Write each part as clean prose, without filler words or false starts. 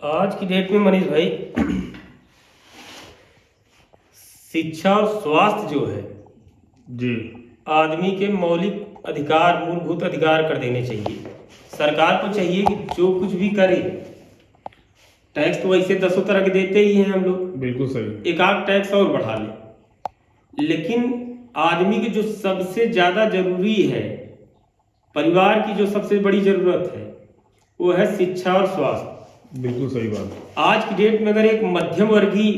आज की डेट में मनीष भाई शिक्षा और स्वास्थ्य जो है जी आदमी के मौलिक अधिकार, मूलभूत अधिकार कर देने चाहिए। सरकार को चाहिए कि जो कुछ भी करे, टैक्स तो वैसे दसों तरह के देते ही हैं हम लोग, बिल्कुल सही। एक आध टैक्स और बढ़ा ले, लेकिन आदमी की जो सबसे ज्यादा जरूरी है, परिवार की जो सबसे बड़ी जरूरत है, वो है शिक्षा और स्वास्थ्य। बिल्कुल सही बात। आज की डेट में अगर एक मध्यम वर्गीय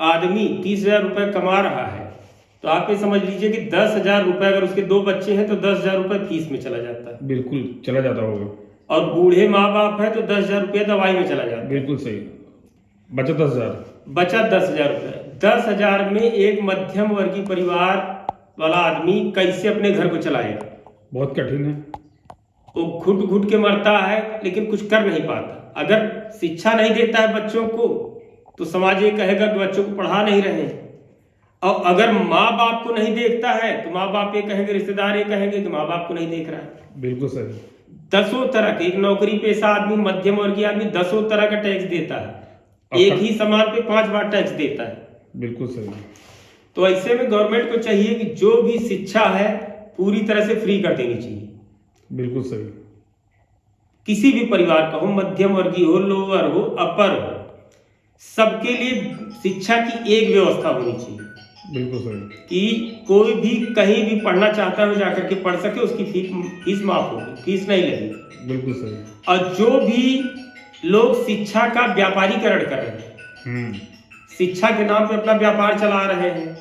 आदमी 30,000 रुपये कमा रहा है तो आप ये समझ लीजिए कि 10,000 रुपये, अगर उसके 2 बच्चे हैं तो 10,000 रुपये फीस में चला जाता है। बिल्कुल चला जाता होगा। और बूढ़े माँ बाप है तो 10,000 रुपये दवाई में चला जाता है। बिल्कुल सही। बचत 10,000। बचत 10,000 रुपये। 10,000 में एक मध्यम वर्गीय परिवार वाला आदमी कैसे अपने घर को चलाएगा? बहुत कठिन है। वो घुट घुट के मरता है लेकिन कुछ कर नहीं पाता। अगर शिक्षा नहीं देता है बच्चों को तो समाज ये कहेगा कि बच्चों को पढ़ा नहीं रहे हैं। और अगर माँ बाप को नहीं देखता है तो माँ बाप ये कहेंगे, रिश्तेदार ये कहेंगे कि माँ बाप को नहीं देख रहा है। बिल्कुल सही। दसों तरह के, एक नौकरी पेशा आदमी, मध्यम वर्गीय आदमी 10 तरह का टैक्स देता है। एक ही सामान पे 5 बार टैक्स देता है। बिल्कुल सही। तो ऐसे में गवर्नमेंट को चाहिए कि जो भी शिक्षा है पूरी तरह से फ्री कर देनी चाहिए। बिल्कुल सही। किसी भी परिवार का हो, मध्यम वर्गीय हो, लोअर हो, अपर हो, सबके लिए शिक्षा की एक व्यवस्था होनी चाहिए। बिल्कुल सही। कि कोई भी कहीं भी पढ़ना चाहता है जाकर के पढ़ सके, उसकी फीस माफ होगी, फीस नहीं लगेगी। बिल्कुल सही। और जो भी लोग शिक्षा का व्यापारीकरण कर रहे हैं, शिक्षा के नाम पे अपना व्यापार चला रहे हैं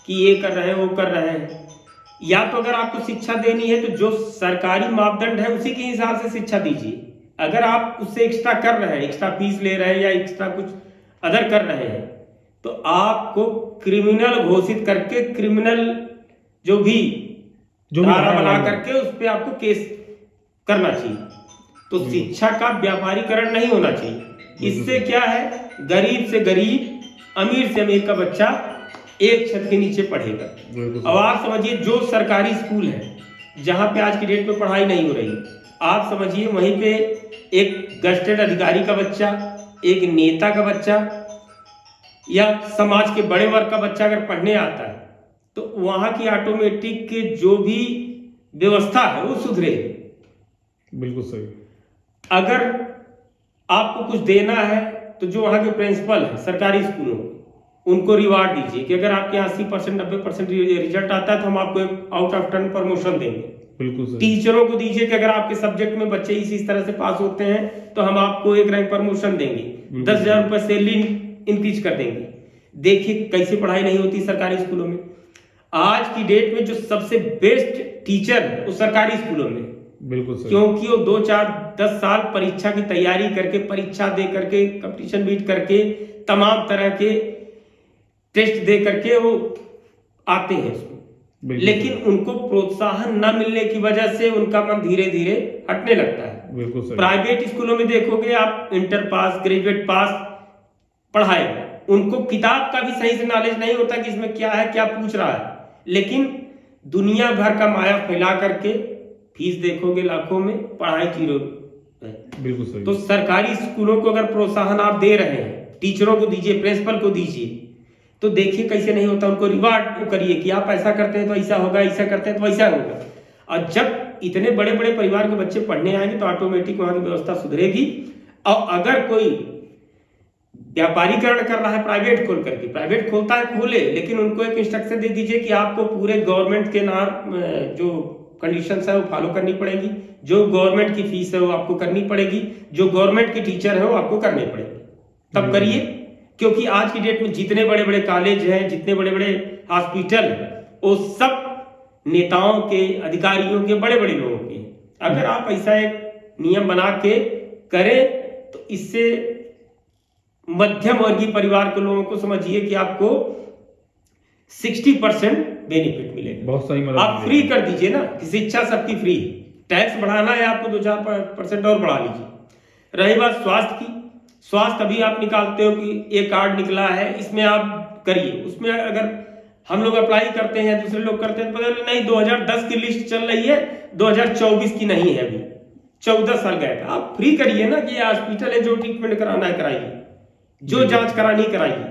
कि ये कर रहे हैं, वो कर रहे हैं, या तो अगर आपको शिक्षा देनी है तो जो सरकारी मापदंड है उसी के हिसाब से शिक्षा दीजिए। अगर आप उससे एक्स्ट्रा कर रहे हैं, एक्स्ट्रा फीस ले रहे हैं या एक्स्ट्रा कुछ अदर कर रहे हैं, तो आपको क्रिमिनल घोषित करके, क्रिमिनल जो भी धारा बना करके उस पर आपको केस करना चाहिए। तो शिक्षा का व्यापारीकरण नहीं होना चाहिए। इससे क्या है, गरीब से गरीब, अमीर से अमीर का बच्चा एक छत के नीचे पढ़ेगा। अब आप समझिए जो सरकारी स्कूल है जहां पे आज की डेट में पढ़ाई नहीं हो रही, आप समझिए वहीं पे एक गजटेड अधिकारी का बच्चा, एक नेता का बच्चा या समाज के बड़े वर्ग का बच्चा अगर पढ़ने आता है तो वहां की ऑटोमेटिक के जो भी व्यवस्था है वो सुधरे। बिल्कुल सही। अगर आपको कुछ देना है तो जो वहां के प्रिंसिपल है सरकारी स्कूलों, उनको रिवार्ड दीजिए कि अगर आपके 80%, 90% रिजल्ट आता है तो हम आपको आउट ऑफ टर्न प्रमोशन देंगे। बिल्कुल सही। टीचरों को दीजिए कि अगर आपके सब्जेक्ट में बच्चे इस तरह से पास होते हैं तो हम आपको एक रैंक प्रमोशन देंगे, 10,000 रुपए सैलरी इंक्रीज कर देंगे। देखिए कैसे पढ़ाई नहीं होती सरकारी स्कूलों में। आज की डेट में जो सबसे बेस्ट टीचर है वो सरकारी स्कूलों में। बिल्कुल सही। क्योंकि वो 2, 4, 10 साल परीक्षा की तैयारी करके, परीक्षा दे करके, कंपटीशन बीट करके, तमाम तरह के टेस्ट दे करके वो आते हैं उसमें। लेकिन उनको प्रोत्साहन न मिलने की वजह से उनका मन धीरे धीरे हटने लगता है। बिल्कुल सही। प्राइवेट स्कूलों में देखोगे आप, इंटर पास, ग्रेजुएट पास पढ़ाएगा, उनको किताब का भी सही से नॉलेज नहीं होता कि इसमें क्या है, क्या पूछ रहा है, लेकिन दुनिया भर का माया फैला करके फीस देखोगे लाखों में, पढ़ाई जीरो है। बिल्कुल सही। तो सरकारी स्कूलों को अगर प्रोत्साहन आप दे रहे हैं, टीचरों को दीजिए, प्रिंसिपल को दीजिए, तो देखिए कैसे नहीं होता। उनको रिवार्ड करिए कि आप ऐसा करते हैं तो ऐसा होगा, ऐसा करते हैं तो ऐसा होगा। और जब इतने बड़े बड़े परिवार के बच्चे पढ़ने आएंगे तो ऑटोमेटिक वहां की व्यवस्था सुधरेगी। और अगर कोई व्यापारीकरण कर रहा है प्राइवेट खोल करके, प्राइवेट खोलता है खोले, लेकिन उनको एक इंस्ट्रक्शन दे दीजिए कि आपको पूरे गवर्नमेंट के नाम जो कंडीशंस है वो फॉलो करनी पड़ेगी, जो गवर्नमेंट की फीस है वो आपको करनी पड़ेगी, जो गवर्नमेंट के टीचर है वो आपको करने पड़ेगी, तब करिए। क्योंकि आज की डेट में जितने बड़े बड़े कॉलेज हैं, जितने बड़े बड़े हॉस्पिटल हैं, वो सब नेताओं के, अधिकारियों के, बड़े बड़े लोगों के। अगर आप ऐसा एक नियम बना के करें तो इससे मध्यम वर्गीय परिवार के लोगों को समझिए कि आपको 60% बेनिफिट मिलेगा। बहुत सही मदद। आप फ्री कर दीजिए ना कि शिक्षा सबकी फ्री। टैक्स बढ़ाना है आपको 2-4% और बढ़ा लीजिए। रही बात स्वास्थ्य की, स्वास्थ्य अभी आप निकालते हो कि एक कार्ड निकला है, इसमें आप करिए। उसमें अगर हम लोग अप्लाई करते हैं, दूसरे लोग करते हैं, पता नहीं 2010 की लिस्ट चल रही है, 2024 की नहीं है अभी। 14 साल गए थे। आप फ्री करिए ना कि ये हॉस्पिटल है, जो ट्रीटमेंट कराना है कराइए, जो जांच करानी कराइए।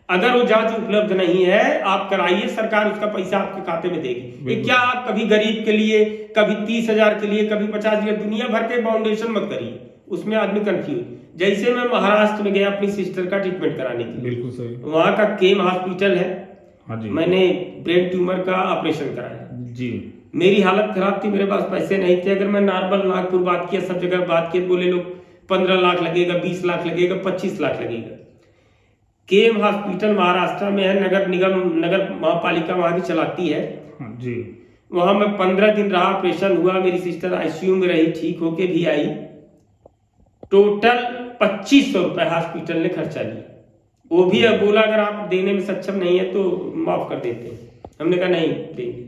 अगर वो जांच उपलब्ध नहीं है आप कराइए, सरकार उसका पैसा आपके खाते में देगी। ये क्या आप कभी गरीब के लिए, कभी 30,000 के लिए, कभी 50,000, दुनिया भर के फाउंडेशन मत करिए, उसमें आदमी कंफ्यूज। जैसे मैं महाराष्ट्र में गया अपनी सिस्टर का ट्रीटमेंट कराने के लिए, बिल्कुल सही। वहाँ का केम हॉस्पिटल है, हाँ जी। मैंने ब्रेन ट्यूमर का ऑपरेशन कराया जी। मेरी हालत खराब थी, मेरे पास पैसे नहीं थे। अगर मैं नॉर्मल नागपुर बात किया, सब जगह बात किया, बोले लोग 15 लाख लगेगा, 20 लाख लगेगा, 25 लाख लगेगा। केम हॉस्पिटल महाराष्ट्र में है, नगर निगम, नगर महापालिका वहां की चलाती है। हाँ जी। वहां मैं 15 दिन रहा, ऑपरेशन हुआ, मेरी सिस्टर आईसीयू में रही, ठीक होके भी आई। टोटल 2500 रुपए हॉस्पिटल ने खर्चा लिया। वो भी अब बोला अगर आप देने में सक्षम नहीं है तो माफ कर देते हैं। हमने कहा नहीं देंगे।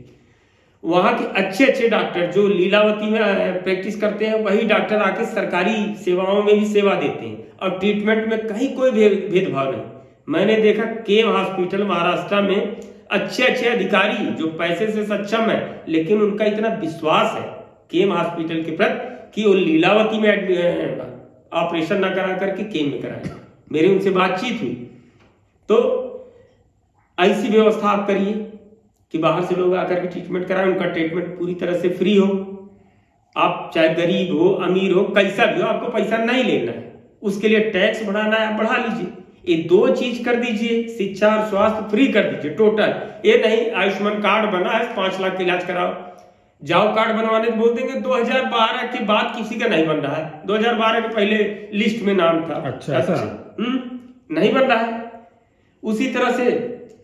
वहाँ के अच्छे अच्छे डॉक्टर जो लीलावती में प्रैक्टिस करते हैं, वही डॉक्टर आके सरकारी सेवाओं में भी सेवा देते हैं, और ट्रीटमेंट में कहीं कोई भेदभाव नहीं। मैंने देखा केम हॉस्पिटल महाराष्ट्र में अच्छे अच्छे अधिकारी जो पैसे से सक्षम है, लेकिन उनका इतना विश्वास है केम हॉस्पिटल के प्रति कि वो लीलावती में ऑपरेशन ना करा करके केम में कराए। मेरी उनसे बातचीत हुई। तो ऐसी व्यवस्था आप करिए कि बाहर से लोग आकर के ट्रीटमेंट कराएं, उनका ट्रीटमेंट पूरी तरह से फ्री हो। आप चाहे गरीब हो, अमीर हो, कैसा भी हो, आपको पैसा नहीं लेना है। उसके लिए टैक्स बढ़ाना है, बढ़ा लीजिए। ये 2 चीज कर दीजिए, शिक्षा और स्वास्थ्य फ्री कर दीजिए टोटल। ये नहीं आयुष्मान कार्ड बना है 5 लाख का इलाज कराओ, जाओ कार्ड बनवाने तो बोल देंगे 2012 के बाद किसी का नहीं बन रहा है, 2012 के पहले लिस्ट में नाम था। अच्छा ऐसा? नहीं बन रहा है। उसी तरह से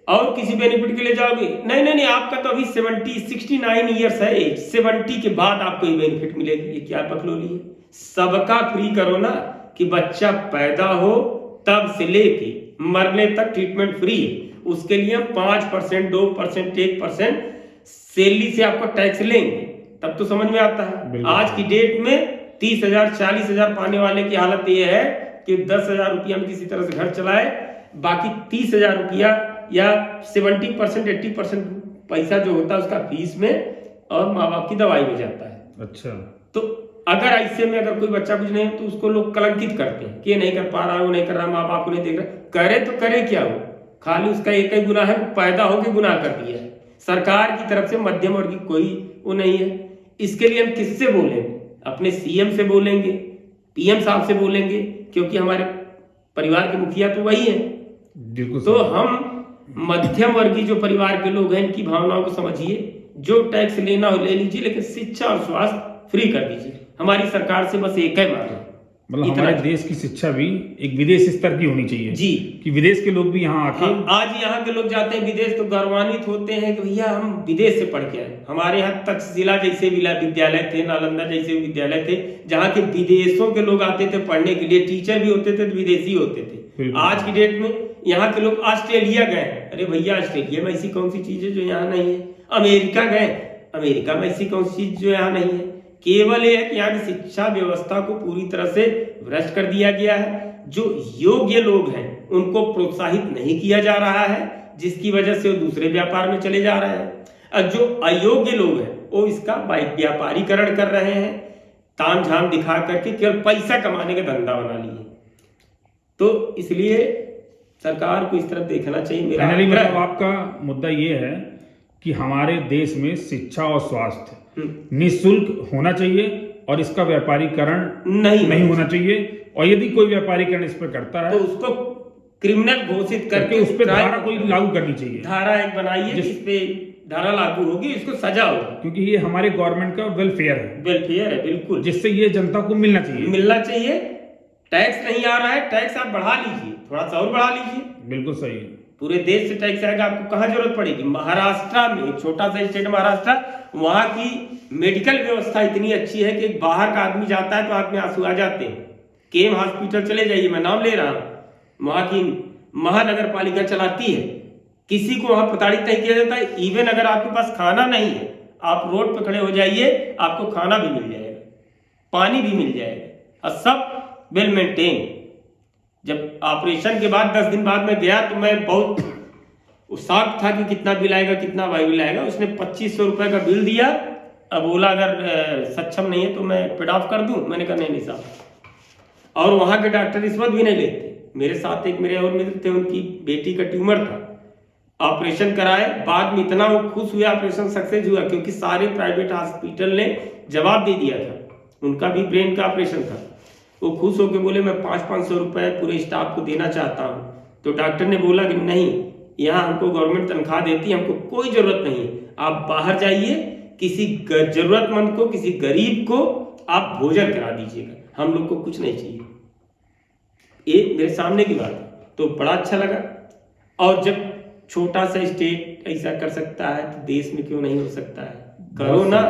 और किसी बेनिफिट के लिए जाओगे, नहीं, आपका तो अभी 69 ईयर्स है एज, 70 के बाद आपको ये बेनिफिट मिलेगी। ये क्या बकलोली है? सबका फ्री करो ना, कि बच्चा पैदा हो तब से लेके मरने तक ट्रीटमेंट फ्री है। उसके लिए हम 5%, 2%, 1% सैलरी से आपको टैक्स लेंगे, तब तो समझ में आता है। आज की डेट में 30,000, 40,000 पाने वाले की हालत ये है कि 10,000 रुपया में किसी तरह से घर चलाए, बाकी 30,000 रुपया या 70%, 80% पैसा जो होता है उसका फीस में और माँ बाप की दवाई में जाता है। अच्छा। तो अगर ऐसे में अगर कोई बच्चा कुछ नहीं, तो उसको लोग कलंकित करते हैं कि ये नहीं कर पा रहा है, वो नहीं कर रहा, माँ बाप को नहीं देख रहा। करे तो करे क्या हो, खाली उसका एक ही गुनाह है, पैदा होके गुनाह कर दिया है। सरकार की तरफ से मध्यम वर्ग की कोई वो नहीं है। इसके लिए हम किससे बोलेंगे? अपने सीएम से बोलेंगे, पीएम साहब से बोलेंगे, क्योंकि हमारे परिवार के मुखिया तो वही है। तो हम मध्यम वर्गीय जो परिवार के लोग हैं, इनकी भावनाओं को समझिए। जो टैक्स लेना हो ले लीजिए, लेकिन शिक्षा और स्वास्थ्य फ्री कर दीजिए। हमारी सरकार से बस एक ही मांग है, मतलब हमारे देश की शिक्षा भी एक विदेश स्तर की होनी चाहिए जी, कि विदेश के लोग भी यहाँ आके। आज यहाँ के लोग जाते हैं विदेश तो गौरवान्वित होते हैं कि भैया हम विदेश से पढ़ के आए। हमारे यहाँ तक्षशिला जैसे विद्यालय थे, नालंदा जैसे विद्यालय थे, जहाँ के विदेशों के लोग आते थे पढ़ने के लिए। टीचर भी होते थे तो विदेशी होते थे। आज की डेट में यहाँ के लोग ऑस्ट्रेलिया गए, अरे भैया ऑस्ट्रेलिया में ऐसी कौन सी चीज है जो यहाँ नहीं है। अमेरिका गए, अमेरिका में ऐसी कौन सी चीज जो यहाँ नहीं है। केवल ये है कि यहाँ की शिक्षा व्यवस्था को पूरी तरह से भ्रष्ट कर दिया गया है। जो योग्य लोग हैं उनको प्रोत्साहित नहीं किया जा रहा है, जिसकी वजह से वो दूसरे व्यापार में चले जा रहे हैं, और जो अयोग्य लोग हैं वो इसका व्यापारीकरण कर रहे हैं, ताम झाम दिखा करके केवल पैसा कमाने का धंधा बना लिए। तो इसलिए सरकार को इस तरफ देखना चाहिए। मेरा मतलब आपका मुद्दा ये है कि हमारे देश में शिक्षा और स्वास्थ्य निःशुल्क होना चाहिए और इसका व्यापारीकरण नहीं होना चाहिए, और यदि कोई व्यापारीकरण इस पर करता है तो उसको क्रिमिनल घोषित करके उस पर धारा कोई लागू करनी चाहिए। धारा एक बनाइए जिस पे धारा लागू होगी, इसको सजा होगी, क्योंकि ये हमारे गवर्नमेंट का वेलफेयर है, बिल्कुल, जिससे ये जनता को मिलना चाहिए। टैक्स नहीं आ रहा है, टैक्स आप बढ़ा लीजिए, थोड़ा सा और बढ़ा लीजिए। बिल्कुल सही। पूरे देश से टैक्स आएगा, आपको कहाँ जरूरत पड़ेगी। महाराष्ट्र में, एक छोटा सा स्टेट महाराष्ट्र, वहां की मेडिकल व्यवस्था इतनी अच्छी है कि बाहर का आदमी जाता है तो आंख में आंसू आ जाते हैं। केम हॉस्पिटल चले जाइए, मैं नाम ले रहा हूं, वहां की महानगर पालिका चलाती है, किसी को वहां प्रताड़ित नहीं किया जाता है। इवन अगर आपके पास खाना नहीं है, आप रोड पर खड़े हो जाइए, आपको खाना भी मिल जाएगा, पानी भी मिल जाएगा, और सब वेल मेंटेन। जब ऑपरेशन के बाद 10 दिन बाद में गया तो मैं बहुत शॉक था कि कितना बिल आएगा, कितना बिल आएगा। उसने 2500 रुपए का बिल दिया, अब बोला अगर सक्षम नहीं है तो मैं पेड ऑफ कर दूं। मैंने कहा नहीं साहब, और वहाँ के डॉक्टर रिश्वत भी नहीं लेते। मेरे साथ एक मेरे और मित्र थे, उनकी बेटी का ट्यूमर था, ऑपरेशन कराए, बाद में इतना वो खुश हुए, ऑपरेशन सक्सेस हुआ, क्योंकि सारे प्राइवेट हॉस्पिटल ने जवाब दे दिया था, उनका भी ब्रेन का ऑपरेशन था। वो खुश होकर बोले मैं 500-500 रुपए पूरे स्टाफ को देना चाहता हूँ। तो डॉक्टर ने बोला कि नहीं, यहाँ हमको गवर्नमेंट तनख्वाह देती है, हमको कोई जरूरत नहीं है, आप बाहर जाइए, किसी जरूरतमंद को, किसी गरीब को आप भोजन करा दीजिएगा, हम लोग को कुछ नहीं चाहिए। ये मेरे सामने की बात है, तो बड़ा अच्छा लगा। और जब छोटा सा स्टेट ऐसा कर सकता है तो देश में क्यों नहीं हो सकता है, करो ना।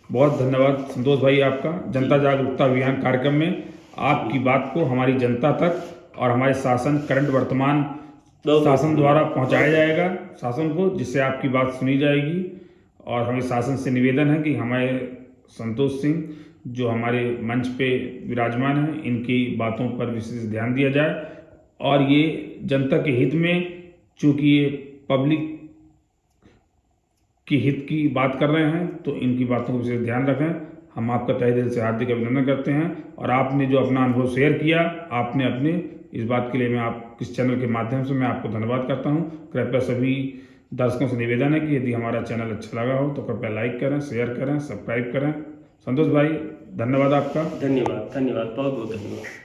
बहुत धन्यवाद संतोष भाई आपका। जनता जागरूकता अभियान कार्यक्रम में आपकी बात को हमारी जनता तक और हमारे शासन, करंट वर्तमान शासन द्वारा पहुंचाया जाएगा शासन को, जिससे आपकी बात सुनी जाएगी। और हमें शासन से निवेदन है कि हमारे संतोष सिंह जो हमारे मंच पे विराजमान हैं, इनकी बातों पर विशेष ध्यान दिया जाए। और ये जनता के हित में, चूँकि ये पब्लिक की हित की बात कर रहे हैं, तो इनकी बातों को विशेष ध्यान रखें। हम आपका तहे दिल से हार्दिक अभिनंदन करते हैं। और आपने जो अपना अनुभव शेयर किया, आपने अपने इस बात के लिए मैं आप इस चैनल के माध्यम से मैं आपको धन्यवाद करता हूं। कृपया सभी दर्शकों से निवेदन है कि यदि हमारा चैनल अच्छा लगा हो तो कृपया लाइक करें, शेयर करें, सब्सक्राइब करें। संतोष भाई धन्यवाद आपका। धन्यवाद, बहुत बहुत धन्यवाद।